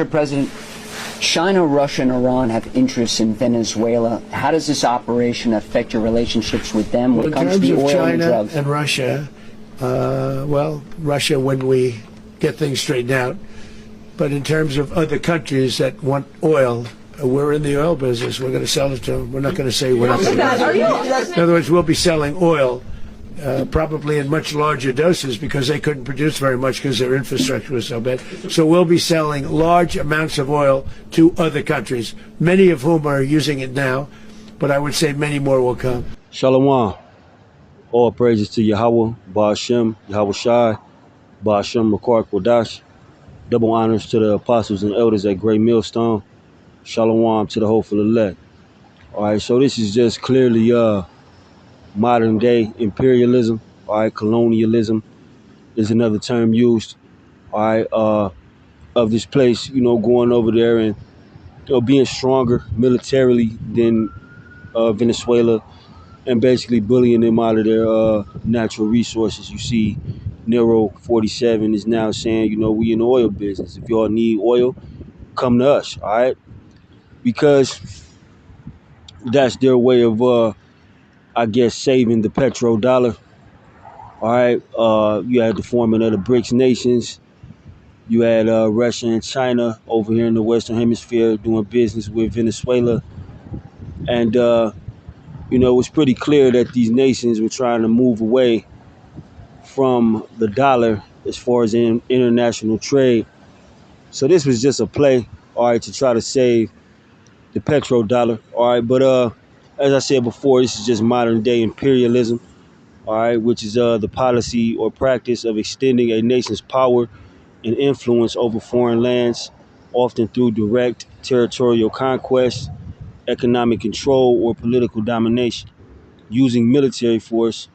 Mr. President, China, Russia, and Iran have interests in Venezuela. How does this operation affect your relationships with them when it comes to the oil and drugs? In terms of China and Russia, Russia when we get things straightened out. But in terms of other countries that want oil, we're in the oil business. We're going to sell it to them. We're not going to say we're not going to. In other words, we'll be selling oil, probably in much larger doses because they couldn't produce very much because their infrastructure was so bad. So we'll be selling large amounts of oil to other countries, many of whom are using it now, but I would say many more will come. Shalom. All praises to Yahweh, Ba'ashem, Yahweh Shai, Ba'ashem Makar Kodash. Double honors to the apostles and elders at Great Millstone. Shalom to the hopeful elect. All right, so this is just clearly modern day imperialism. All right, colonialism is another term used. All right, of this place, going over there and being stronger militarily than Venezuela, and basically bullying them out of their natural resources. You see, Nero 47 is now saying, we in the oil business. If y'all need oil, come to us, all right? Because that's their way of, saving the petrodollar. All right, you had the forming of the BRICS nations. You had Russia and China over here in the Western Hemisphere doing business with Venezuela. And, it was pretty clear that these nations were trying to move away from the dollar as far as in international trade. So this was just a play, all right, to try to save the petrodollar, all right. But as I said before, this is just modern day imperialism, all right, which is the policy or practice of extending a nation's power and influence over foreign lands, often through direct territorial conquest, economic control, or political domination, using military force,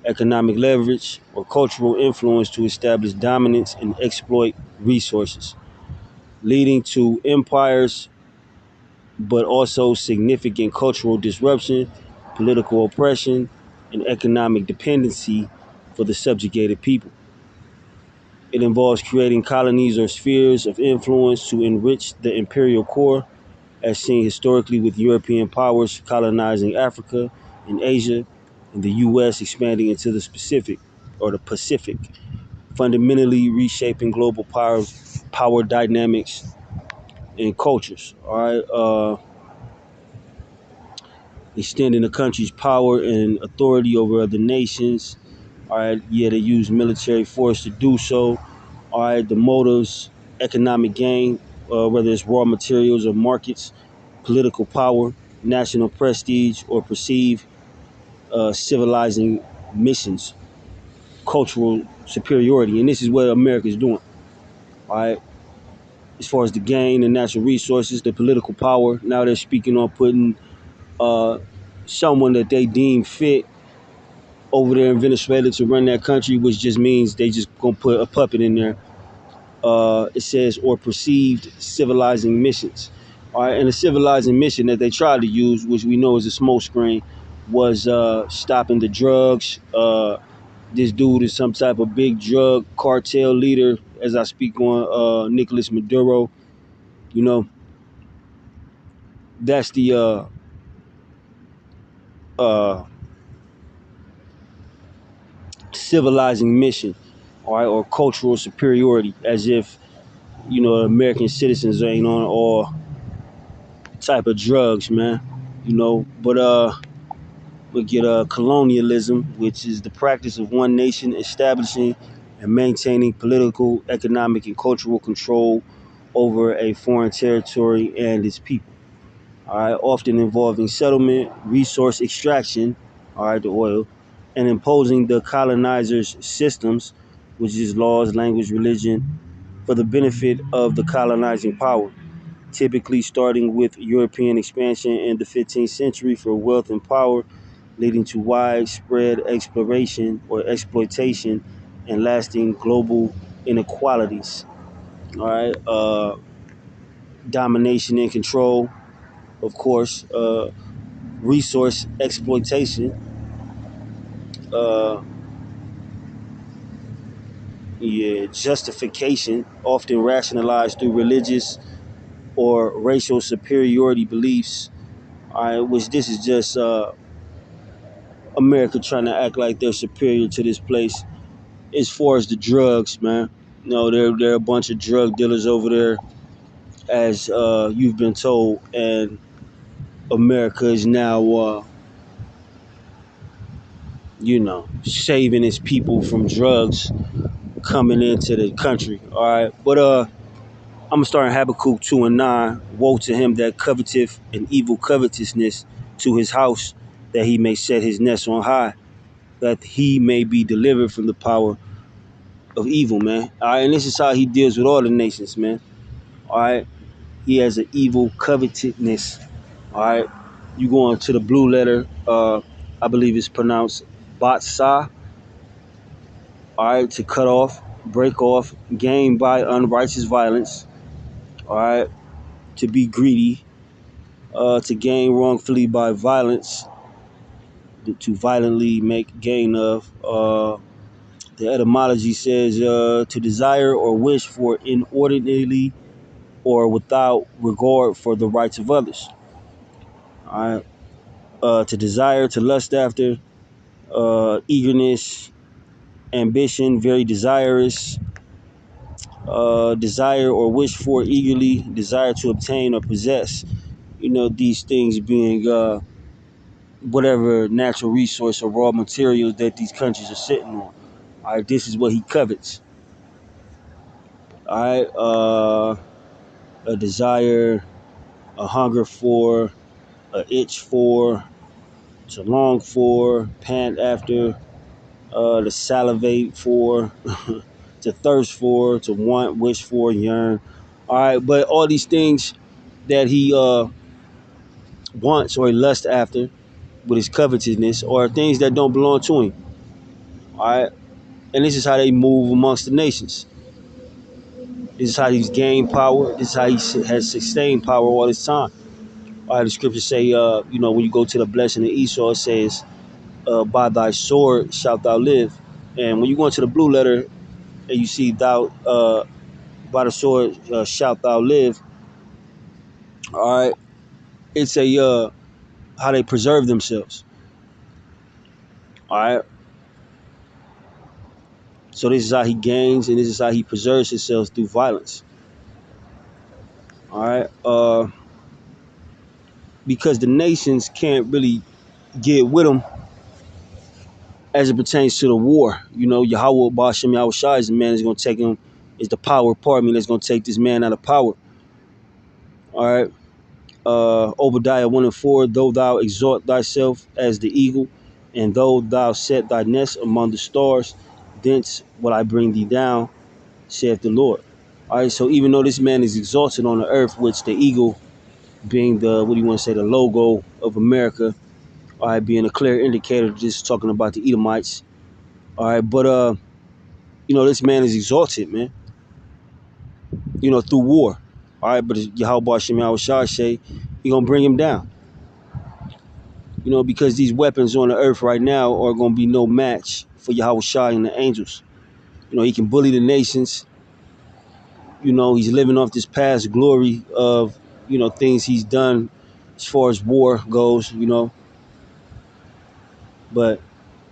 economic leverage, or cultural influence to establish dominance and exploit resources, leading to empires, but also significant cultural disruption, political oppression, and economic dependency for the subjugated people. It involves creating colonies or spheres of influence to enrich the imperial core, as seen historically with European powers colonizing Africa and Asia, and the U.S. expanding into the Pacific, fundamentally reshaping global power dynamics and cultures. All right, extending the country's power and authority over other nations. All right, yeah, they use military force to do so. All right, the motives, economic gain, whether it's raw materials or markets, political power, national prestige, or perceived civilizing missions, cultural superiority. And this is what America is doing. All right, as far as the gain, the natural resources, the political power, now they're speaking on putting someone that they deem fit over there in Venezuela to run that country, which just means they just gonna put a puppet in there. It says, or perceived civilizing missions. All right, and the civilizing mission that they tried to use, which we know is a smokescreen, was stopping the drugs. This dude is some type of big drug cartel leader, as I speak on Nicolas Maduro. That's the civilizing mission, all right, or cultural superiority, as if American citizens ain't on all type of drugs, man. But we get colonialism, which is the practice of one nation establishing and maintaining political, economic, and cultural control over a foreign territory and its people. All right, often involving settlement, resource extraction, all right, the oil, and imposing the colonizers' systems, which is laws, language, religion, for the benefit of the colonizing power, typically starting with European expansion in the 15th century for wealth and power, leading to widespread exploration or exploitation and lasting global inequalities. All right, domination and control, of course, resource exploitation, uh, yeah, justification, often rationalized through religious or racial superiority beliefs. All right, which this is just America trying to act like they're superior to this place. As far as the drugs, man, no, there are a bunch of drug dealers over there, as you've been told, and America is now, saving its people from drugs coming into the country. All right, but I'm gonna start in Habakkuk 2:9. Woe to him that coveteth an evil covetousness to his house, that he may set his nest on high, that he may be delivered from the power of evil, man. All right, and this is how he deals with all the nations, man. All right, he has an evil covetousness. All right, you go into the blue letter. I believe it's pronounced Batsa. All right, to cut off, break off, gain by unrighteous violence. All right, to be greedy, to gain wrongfully by violence, to violently make gain of. The etymology says to desire or wish for inordinately or without regard for the rights of others. All right, to desire, to lust after, eagerness, ambition, very desirous, desire or wish for eagerly, desire to obtain or possess. These things being whatever natural resource or raw materials that these countries are sitting on. All right, this is what he covets. All right, a desire, a hunger for, a itch for, to long for, pant after, to salivate for, to thirst for, to want, wish for, yearn. All right, but all these things that he wants or he lusts after with his covetousness are things that don't belong to him. All right, and this is how they move amongst the nations. This is how he's gained power. This is how he has sustained power all this time. All right, the scriptures say, when you go to the blessing of Esau, it says, by thy sword shalt thou live. And when you go into the blue letter and you see thou, by the sword shalt thou live, all right, it's how they preserve themselves. All right. So this is how he gains and this is how he preserves himself through violence. All right. Because the nations can't really get with him as it pertains to the war. Yahweh Bashem Yahweh Shai is the man that's going to take him, is the power part me that's going to take this man out of power. All right. Obadiah 1:4, though thou exalt thyself as the eagle, and though thou set thy nest among the stars, thence will I bring thee down, saith the Lord. All right, so even though this man is exalted on the earth, which the eagle being the, what do you want to say, the logo of America, all right, being a clear indicator, just talking about the Edomites. All right, but this man is exalted, man. Through war. All right, but Yahweh Shem Yahweh Shai say, he gonna bring him down. Because these weapons on the earth right now are gonna be no match for Yahweh Shai and the angels. He can bully the nations. He's living off this past glory of, things he's done as far as war goes, But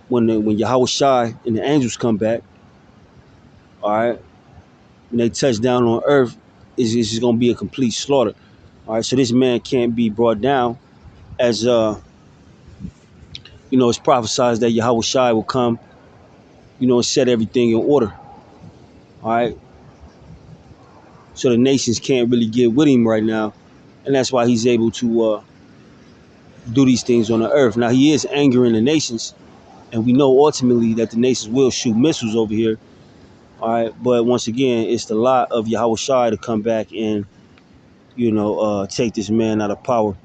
when Yahweh Shai and the angels come back, all right, when they touch down on earth, it's just gonna be a complete slaughter. All right, so this man can't be brought down as it's prophesied that Yahweh Shai will come, and set everything in order. All right. So the nations can't really get with him right now. And that's why he's able to do these things on the earth. Now, he is angering the nations. And we know ultimately that the nations will shoot missiles over here. All right. But once again, it's the lot of Yahweh Shai to come back and, take this man out of power.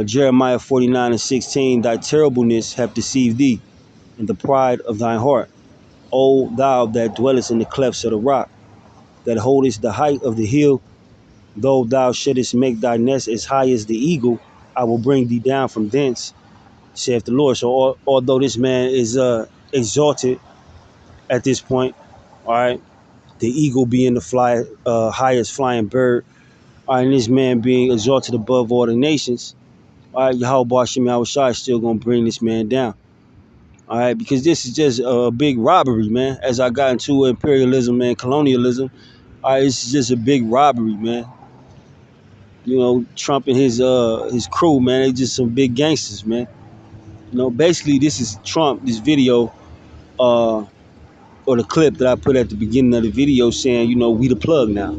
Jeremiah 49:16, thy terribleness hath deceived thee, and the pride of thine heart. O thou that dwellest in the clefts of the rock, that holdest the height of the hill, though thou shouldest make thy nest as high as the eagle, I will bring thee down from thence, saith the Lord. So although this man is exalted at this point, All right, the eagle being the highest flying bird. All right, and this man being exalted above all the nations. All right, Yahweh Bashim Yahushua is still gonna bring this man down. All right, because this is just a big robbery, man. As I got into imperialism and colonialism, all right, it's just a big robbery, man. You know, Trump and his crew, man, they just some big gangsters, man. You know, basically, this is Trump. This video, or the clip that I put at the beginning of the video, saying, you know, we the plug now.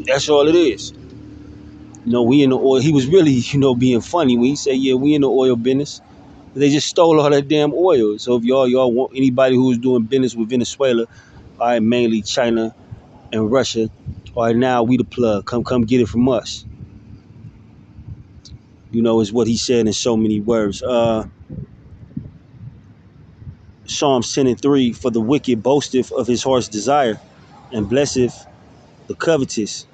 That's all it is. You know, we in the oil. He was really, you know, being funny when he said, yeah, we in the oil business. They just stole all that damn oil. So if y'all want anybody who's doing business with Venezuela, all right, mainly China and Russia, all right, now we the plug. Come get it from us. You know, is what he said in so many words. Psalms 10:3, for the wicked boasteth of his heart's desire, and blesseth the covetous,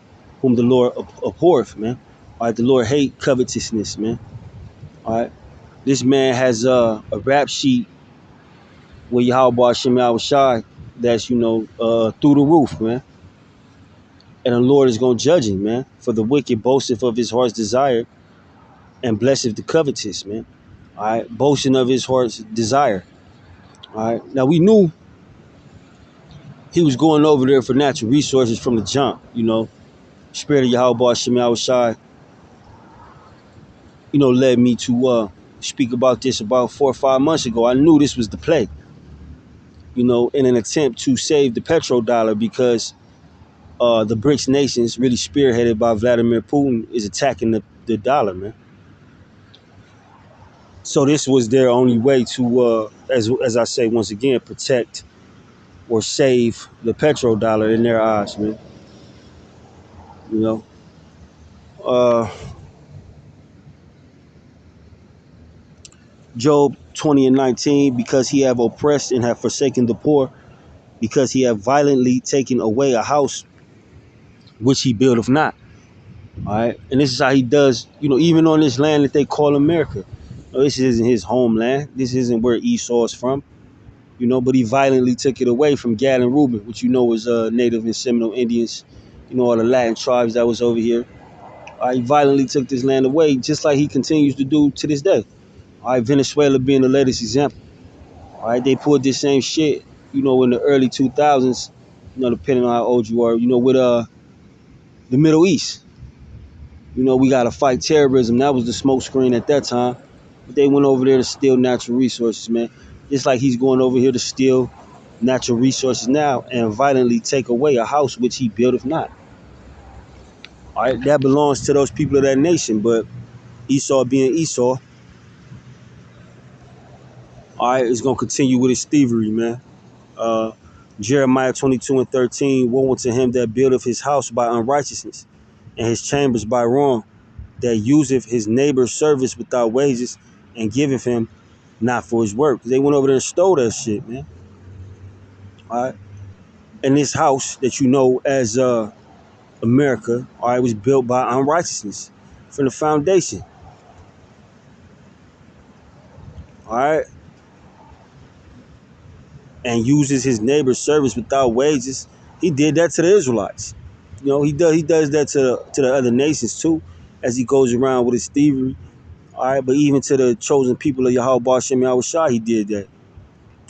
whom the Lord abhorreth, man. All right, the Lord hate covetousness, man. All right, this man has a rap sheet with Yahweh Shem Shai that's, you know, through the roof, man. And the Lord is gonna judge him, man. For the wicked boasteth of his heart's desire, and blesseth the covetous, man. All right, boasting of his heart's desire. All right, now we knew he was going over there for natural resources from the jump, you know. Spirit of Yahweh Shem Shai, you know, led me to speak about this about 4 or 5 months ago. I knew this was the play, you know, in an attempt to save the petrodollar, because the BRICS nations, really spearheaded by Vladimir Putin, is attacking the dollar, man. So this was their only way to, as I say once again, protect or save the petrodollar in their eyes, man. You know, Job 20:19, because he have oppressed and have forsaken the poor, because he have violently taken away a house which he buildeth not. All right, and this is how he does, you know, even on this land that they call America. No, this isn't his homeland. This isn't where Esau is from, you know. But he violently took it away from Gad and Reuben, which you know was Native and Seminole Indians, you know, all the Latin tribes that was over here. He violently took this land away, just like he continues to do to this day. All right, Venezuela being the latest example. All right, they pulled this same shit, you know, in the early 2000s, you know, depending on how old you are, you know, with the Middle East. You know, we got to fight terrorism. That was the smoke screen at that time. But they went over there to steal natural resources, man. Just like he's going over here to steal natural resources now and violently take away a house which he built, if not. All right, that belongs to those people of that nation. But Esau being Esau, all right, is going to continue with his thievery, man. Jeremiah 22:13, woe unto him that buildeth his house by unrighteousness, and his chambers by wrong, that useth his neighbor's service without wages, and giveth him not for his work. They went over there and stole that shit, man. All right. And this house that you know as America, all right, was built by unrighteousness from the foundation. All right. And uses his neighbor's service without wages. He did that to the Israelites. You know, he does that to the other nations too, as he goes around with his thievery. All right, but even to the chosen people of Yahweh Shem Yahushua, he did that.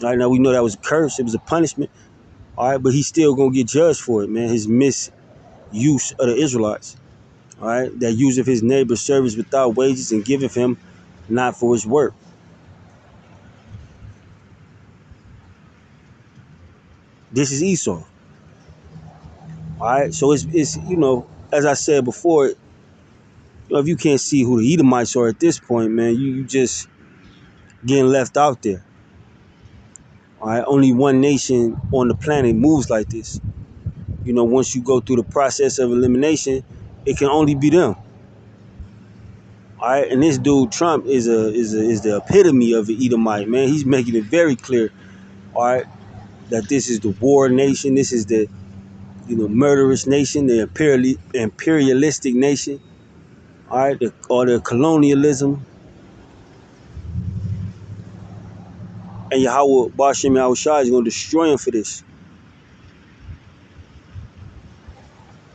All right, now we know that was a curse. It was a punishment. All right, but he's still going to get judged for it, man. His misuse of the Israelites. All right, that useth his neighbor's service without wages and giveth him not for his work. This is Esau. All right, so it's you know, as I said before, you know, if you can't see who the Edomites are at this point, man, you just getting left out there. All right, only one nation on the planet moves like this. You know, once you go through the process of elimination, it can only be them. All right, and this dude Trump is the epitome of an Edomite, man. He's making it very clear, all right, that this is the war nation, this is the, you know, murderous nation, the imperialistic nation, all right, or the colonialism. And Yahweh Bashem Yahushua is going to destroy him for this.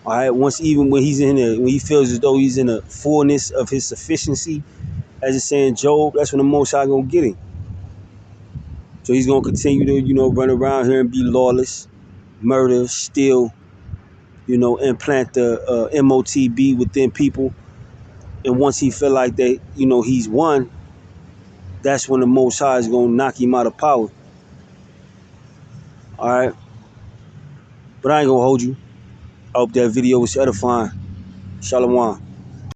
All right. Once even when he's in when he feels as though he's in the fullness of his sufficiency, as it's saying Job, that's when the Most High gonna get him. So he's gonna continue to, run around here and be lawless, murder, steal, implant the MOTB within people. And once he feel like that, he's won, that's when the Most High is gonna knock him out of power. All right. But I ain't gonna hold you. I hope that video was edifying. Shalom.